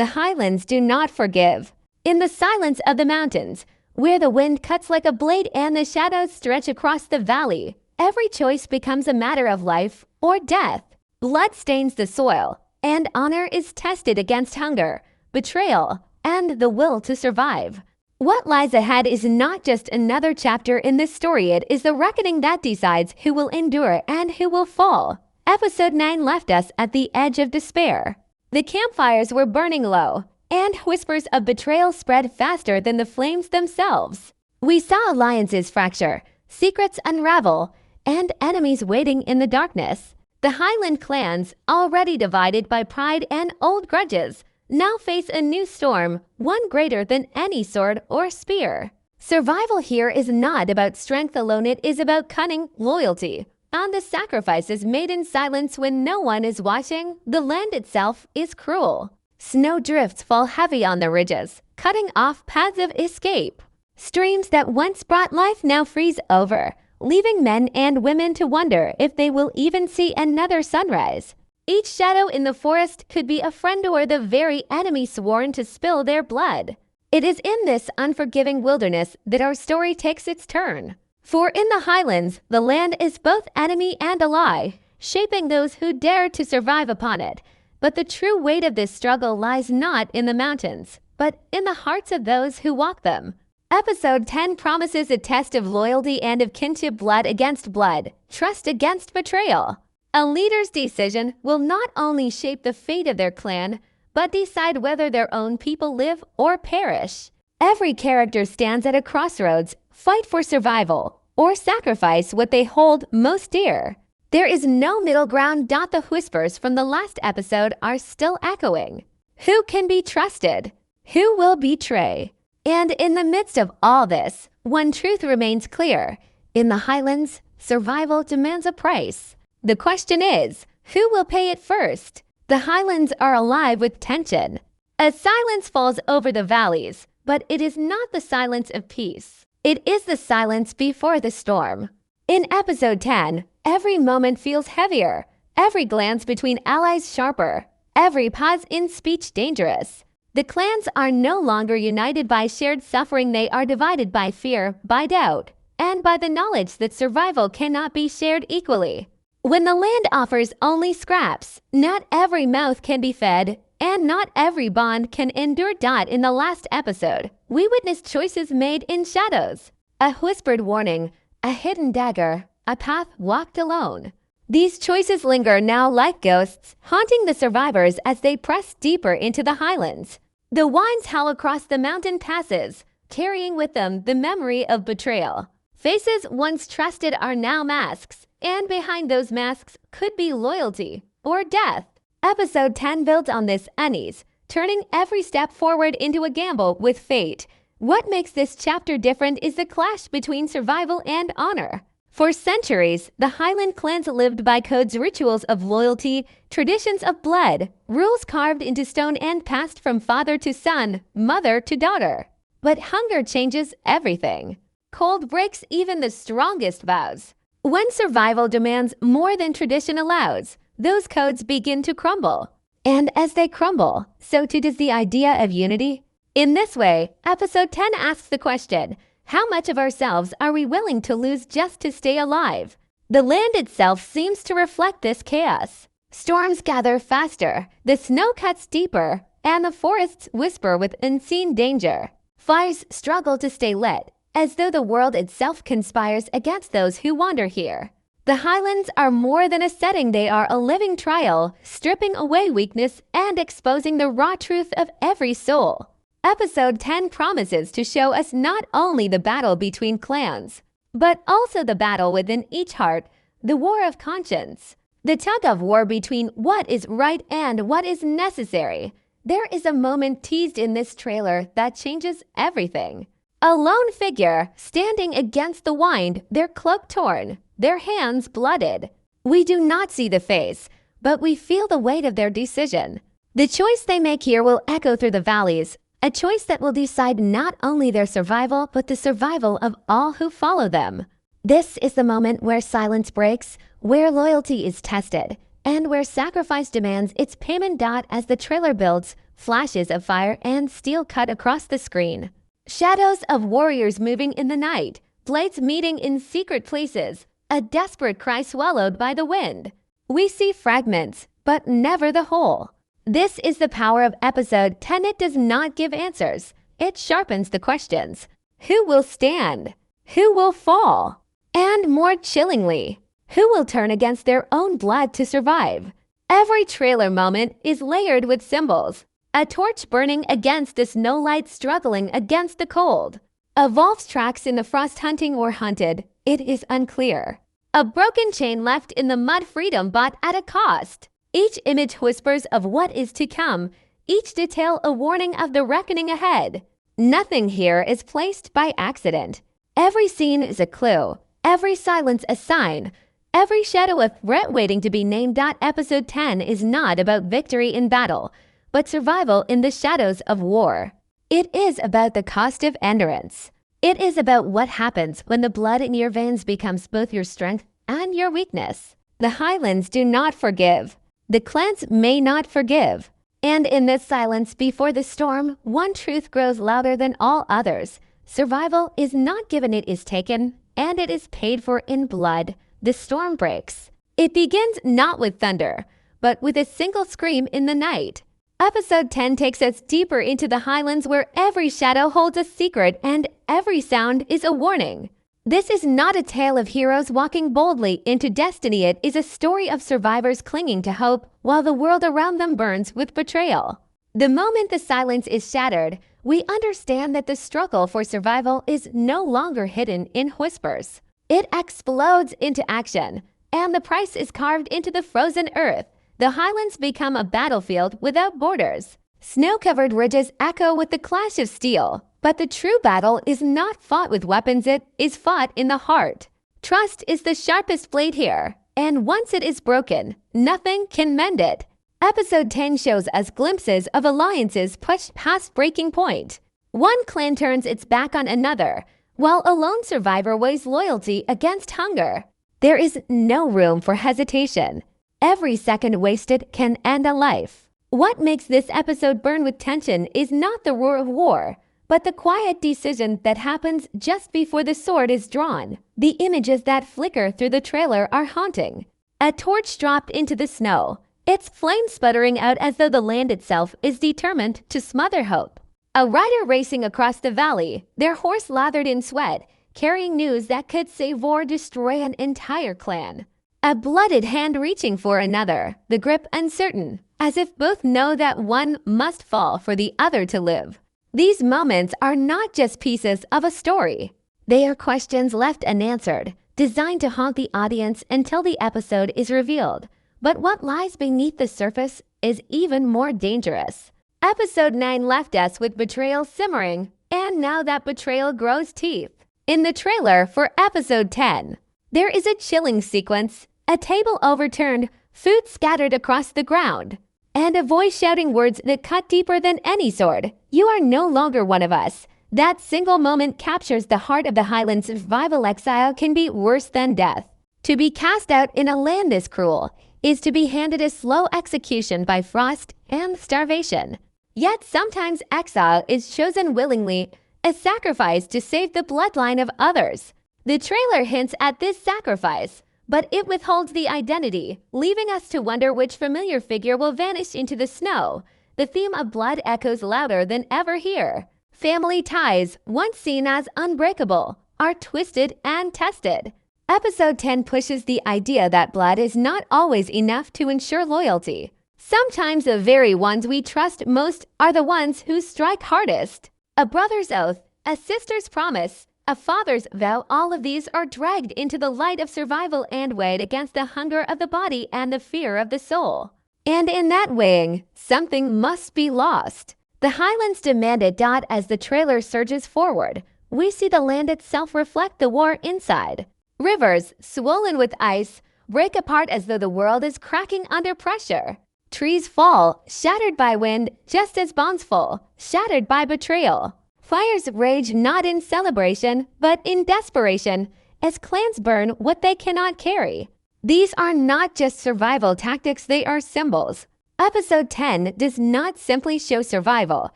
The Highlands do not forgive. In the silence of the mountains, where the wind cuts like a blade and the shadows stretch across the valley, every choice becomes a matter of life or death. Blood stains the soil, and honor is tested against hunger, betrayal, and the will to survive. What lies ahead is not just another chapter in this story, it is the reckoning that decides who will endure and who will fall. Episode 9 left us at the edge of despair. The campfires were burning low, and whispers of betrayal spread faster than the flames themselves. We saw alliances fracture, secrets unravel, and enemies waiting in the darkness. The Highland clans, already divided by pride and old grudges, now face a new storm, one greater than any sword or spear. Survival here is not about strength alone, it is about cunning, loyalty, and the sacrifices made in silence when no one is watching. The land itself is cruel. Snow drifts fall heavy on the ridges, cutting off paths of escape. Streams that once brought life now freeze over, leaving men and women to wonder if they will even see another sunrise. Each shadow in the forest could be a friend or the very enemy sworn to spill their blood. It is in this unforgiving wilderness that our story takes its turn. For in the Highlands, the land is both enemy and ally, shaping those who dare to survive upon it. But the true weight of this struggle lies not in the mountains, but in the hearts of those who walk them. Episode 10 promises a test of loyalty and of kinship, blood against blood, trust against betrayal. A leader's decision will not only shape the fate of their clan, but decide whether their own people live or perish. Every character stands at a crossroads, fight for survival, or sacrifice what they hold most dear. There is no middle ground. The whispers from the last episode are still echoing. Who can be trusted? Who will betray? And in the midst of all this, one truth remains clear. In the Highlands, survival demands a price. The question is, who will pay it first? The Highlands are alive with tension. A silence falls over the valleys, but it is not the silence of peace. It is the silence before the storm. In episode 10, every moment feels heavier, every glance between allies sharper, every pause in speech dangerous. The clans are no longer united by shared suffering, they are divided by fear, by doubt, and by the knowledge that survival cannot be shared equally. When the land offers only scraps, not every mouth can be fed, and not every bond can endure. In the last episode, we witnessed choices made in shadows. A whispered warning, a hidden dagger, a path walked alone. These choices linger now like ghosts, haunting the survivors as they press deeper into the Highlands. The winds howl across the mountain passes, carrying with them the memory of betrayal. Faces once trusted are now masks, and behind those masks could be loyalty or death. Episode 10 builds on this unease, turning every step forward into a gamble with fate. What makes this chapter different is the clash between survival and honor. For centuries, the Highland clans lived by codes, rituals of loyalty, traditions of blood, rules carved into stone and passed from father to son, mother to daughter. But hunger changes everything. Cold breaks even the strongest vows. When survival demands more than tradition allows, those codes begin to crumble. And as they crumble, so too does the idea of unity. In this way, episode 10 asks the question, how much of ourselves are we willing to lose just to stay alive? The land itself seems to reflect this chaos. Storms gather faster, the snow cuts deeper, and the forests whisper with unseen danger. Fires struggle to stay lit, as though the world itself conspires against those who wander here. The Highlands are more than a setting, they are a living trial, stripping away weakness and exposing the raw truth of every soul. Episode 10 promises to show us not only the battle between clans, but also the battle within each heart, the war of conscience, the tug-of-war between what is right and what is necessary. There is a moment teased in this trailer that changes everything. A lone figure standing against the wind, their cloak torn, their hands blooded. We do not see the face, but we feel the weight of their decision. The choice they make here will echo through the valleys, a choice that will decide not only their survival, but the survival of all who follow them. This is the moment where silence breaks, where loyalty is tested, and where sacrifice demands its payment. As the trailer builds, Flashes of fire and steel cut across the screen. Shadows of warriors moving in the night, blades meeting in secret places, a desperate cry swallowed by the wind. We see fragments, but never the whole. This is the power of episode 10. It does not give answers. It sharpens the questions. Who will stand? Who will fall? And more chillingly, who will turn against their own blood to survive? Every trailer moment is layered with symbols. A torch burning against the snowlight struggling against the cold. A wolf's tracks in the frost hunting or hunted, it is unclear. A broken chain left in the mud, freedom bought at a cost. Each image whispers of what is to come, each detail a warning of the reckoning ahead. Nothing here is placed by accident. Every scene is a clue, every silence a sign, every shadow a threat waiting to be named. Episode 10 is not about victory in battle, but survival in the shadows of war. It is about the cost of endurance. It is about what happens when the blood in your veins becomes both your strength and your weakness. The Highlands do not forgive. The clans may not forgive. And in this silence before the storm, one truth grows louder than all others. Survival is not given, it is taken, and it is paid for in blood. The storm breaks. It begins not with thunder, but with a single scream in the night. Episode 10 takes us deeper into the Highlands, where every shadow holds a secret and every sound is a warning. This is not a tale of heroes walking boldly into destiny. It is a story of survivors clinging to hope while the world around them burns with betrayal. The moment the silence is shattered, we understand that the struggle for survival is no longer hidden in whispers. It explodes into action, and the price is carved into the frozen earth. The Highlands become a battlefield without borders. Snow-covered ridges echo with the clash of steel. But the true battle is not fought with weapons, it is fought in the heart. Trust is the sharpest blade here, and once it is broken, nothing can mend it. Episode 10 shows us glimpses of alliances pushed past breaking point. One clan turns its back on another, while a lone survivor weighs loyalty against hunger. There is no room for hesitation. Every second wasted can end a life. What makes this episode burn with tension is not the roar of war, but the quiet decision that happens just before the sword is drawn. The images that flicker through the trailer are haunting. A torch dropped into the snow, its flame sputtering out as though the land itself is determined to smother hope. A rider racing across the valley, their horse lathered in sweat, carrying news that could save or destroy an entire clan. A blooded hand reaching for another, the grip uncertain, as if both know that one must fall for the other to live. These moments are not just pieces of a story. They are questions left unanswered, designed to haunt the audience until the episode is revealed. But what lies beneath the surface is even more dangerous. Episode 9 left us with betrayal simmering, and now that betrayal grows teeth. In the trailer for episode 10, there is a chilling sequence, a table overturned, food scattered across the ground, and a voice shouting words that cut deeper than any sword. You are no longer one of us. That single moment captures the heart of the Highlands. Survival exile can be worse than death. To be cast out in a land this cruel is to be handed a slow execution by frost and starvation. Yet sometimes exile is chosen willingly, a sacrifice to save the bloodline of others. The trailer hints at this sacrifice, but it withholds the identity, leaving us to wonder which familiar figure will vanish into the snow. The theme of blood echoes louder than ever here. Family ties, once seen as unbreakable, are twisted and tested. Episode 10 pushes the idea that blood is not always enough to ensure loyalty. Sometimes the very ones we trust most are the ones who strike hardest. A brother's oath, a sister's promise, a father's vow, all of these are dragged into the light of survival and weighed against the hunger of the body and the fear of the soul. And in that weighing, something must be lost. The Highlands demand it. As the trailer surges forward, we see the land itself reflect the war inside. Rivers, swollen with ice, break apart as though the world is cracking under pressure. Trees fall, shattered by wind, just as bonds fall, shattered by betrayal. Fires rage not in celebration, but in desperation, as clans burn what they cannot carry. These are not just survival tactics, they are symbols. Episode 10 does not simply show survival,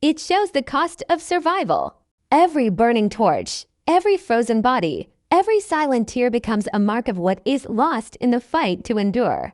it shows the cost of survival. Every burning torch, every frozen body, every silent tear becomes a mark of what is lost in the fight to endure.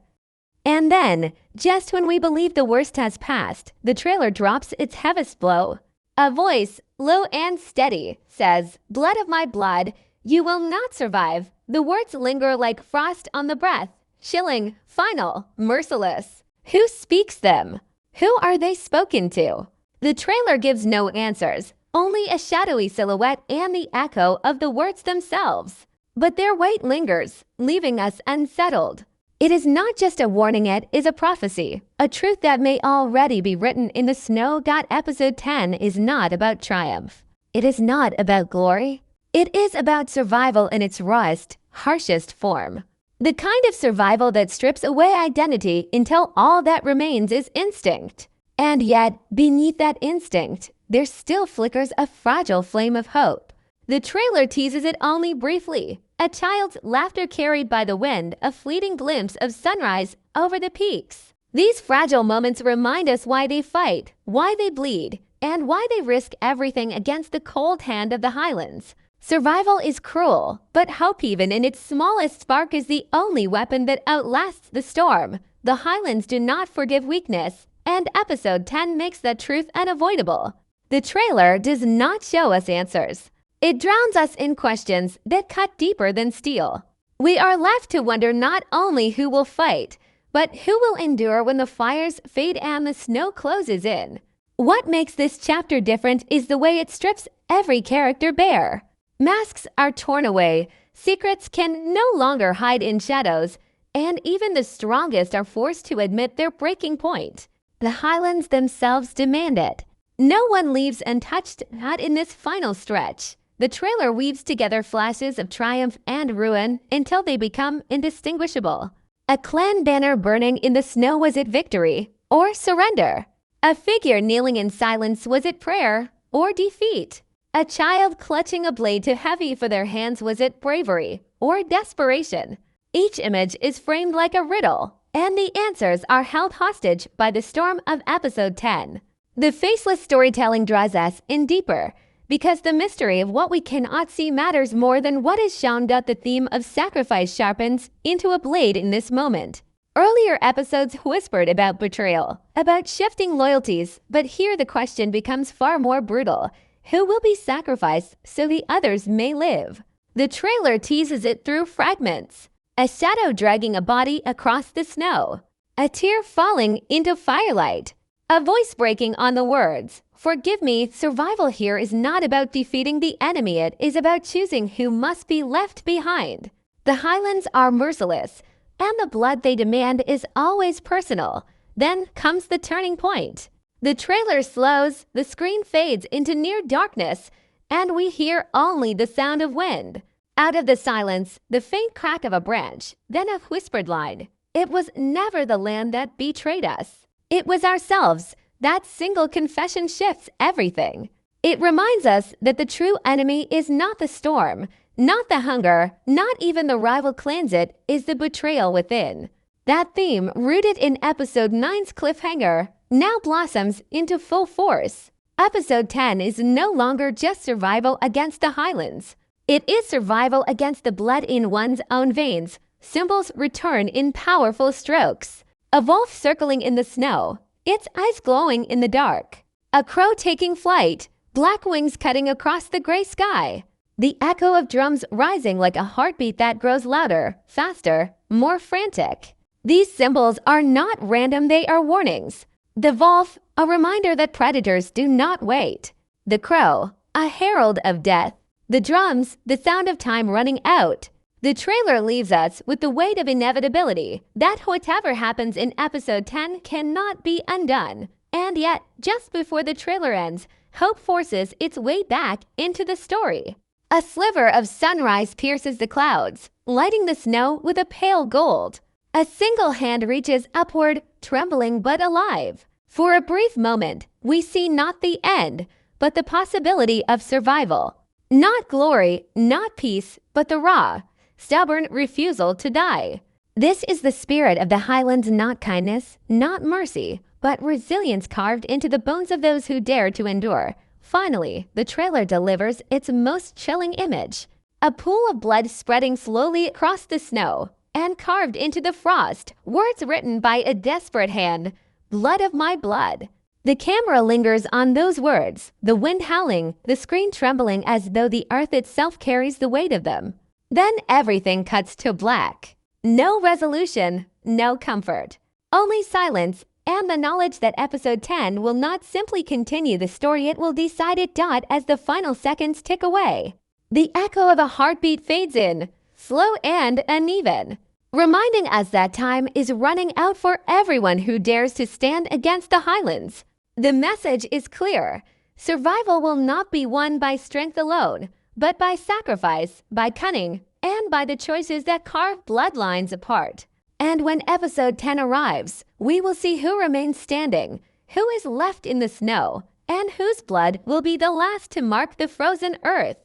And then, just when we believe the worst has passed, the trailer drops its heaviest blow. A voice, low and steady, says, "Blood of my blood, you will not survive." The words linger like frost on the breath, chilling, final, merciless. Who speaks them? Who are they spoken to? The trailer gives no answers, only a shadowy silhouette and the echo of the words themselves. But their weight lingers, leaving us unsettled. It is not just a warning, it is a prophecy, a truth that may already be written in the snow. Episode 10 is not about triumph. It is not about glory. It is about survival in its rawest, harshest form. The kind of survival that strips away identity until all that remains is instinct. And yet, beneath that instinct, there still flickers a fragile flame of hope. The trailer teases it only briefly. A child's laughter carried by the wind, a fleeting glimpse of sunrise over the peaks. These fragile moments remind us why they fight, why they bleed, and why they risk everything against the cold hand of the Highlands. Survival is cruel, but hope, even in its smallest spark, is the only weapon that outlasts the storm. The Highlands do not forgive weakness, and Episode 10 makes that truth unavoidable. The trailer does not show us answers. It drowns us in questions that cut deeper than steel. We are left to wonder not only who will fight, but who will endure when the fires fade and the snow closes in. What makes this chapter different is the way it strips every character bare. Masks are torn away, secrets can no longer hide in shadows, and even the strongest are forced to admit their breaking point. The Highlands themselves demand it. No one leaves untouched, not in this final stretch. The trailer weaves together flashes of triumph and ruin until they become indistinguishable. A clan banner burning in the snow, was it victory or surrender? A figure kneeling in silence, was it prayer or defeat? A child clutching a blade too heavy for their hands, was it bravery or desperation? Each image is framed like a riddle, and the answers are held hostage by the storm of Episode 10. The faceless storytelling draws us in deeper, because the mystery of what we cannot see matters more than what is shown. The theme of sacrifice sharpens into a blade in this moment. Earlier episodes whispered about betrayal, about shifting loyalties, but here the question becomes far more brutal. Who will be sacrificed so the others may live? The trailer teases it through fragments. A shadow dragging a body across the snow. A tear falling into firelight. A voice breaking on the words, "Forgive me." Survival here is not about defeating the enemy, it is about choosing who must be left behind. The Highlands are merciless, and the blood they demand is always personal. Then comes the turning point. The trailer slows, the screen fades into near darkness, and we hear only the sound of wind. Out of the silence, the faint crack of a branch, then a whispered line. It was never the land that betrayed us. It was ourselves. That single confession shifts everything. It reminds us that the true enemy is not the storm, not the hunger, not even the rival clans. It is the betrayal within. That theme, rooted in Episode 9's cliffhanger, now blossoms into full force. Episode 10 is no longer just survival against the Highlands. It is survival against the blood in one's own veins. Symbols return in powerful strokes. A wolf circling in the snow, its eyes glowing in the dark. A crow taking flight, black wings cutting across the gray sky. The echo of drums rising like a heartbeat that grows louder, faster, more frantic. These symbols are not random, they are warnings. The wolf, a reminder that predators do not wait. The crow, a herald of death. The drums, the sound of time running out. The trailer leaves us with the weight of inevitability, that whatever happens in Episode 10 cannot be undone. And yet, just before the trailer ends, hope forces its way back into the story. A sliver of sunrise pierces the clouds, lighting the snow with a pale gold. A single hand reaches upward, trembling but alive. For a brief moment, we see not the end, but the possibility of survival. Not glory, not peace, but the raw, stubborn refusal to die. This is the spirit of the Highlands, not kindness, not mercy, but resilience carved into the bones of those who dare to endure. Finally, the trailer delivers its most chilling image. A pool of blood spreading slowly across the snow, and carved into the frost, words written by a desperate hand, "Blood of my blood." The camera lingers on those words, the wind howling, the screen trembling as though the earth itself carries the weight of them. Then everything cuts to black. No resolution, no comfort. Only silence and the knowledge that episode 10 will not simply continue the story, it will decide it. As the final seconds tick away, the echo of a heartbeat fades in, slow and uneven, reminding us that time is running out for everyone who dares to stand against the Highlands. The message is clear. Survival will not be won by strength alone, but by sacrifice, by cunning, and by the choices that carve bloodlines apart. And when episode 10 arrives, we will see who remains standing, who is left in the snow, and whose blood will be the last to mark the frozen earth.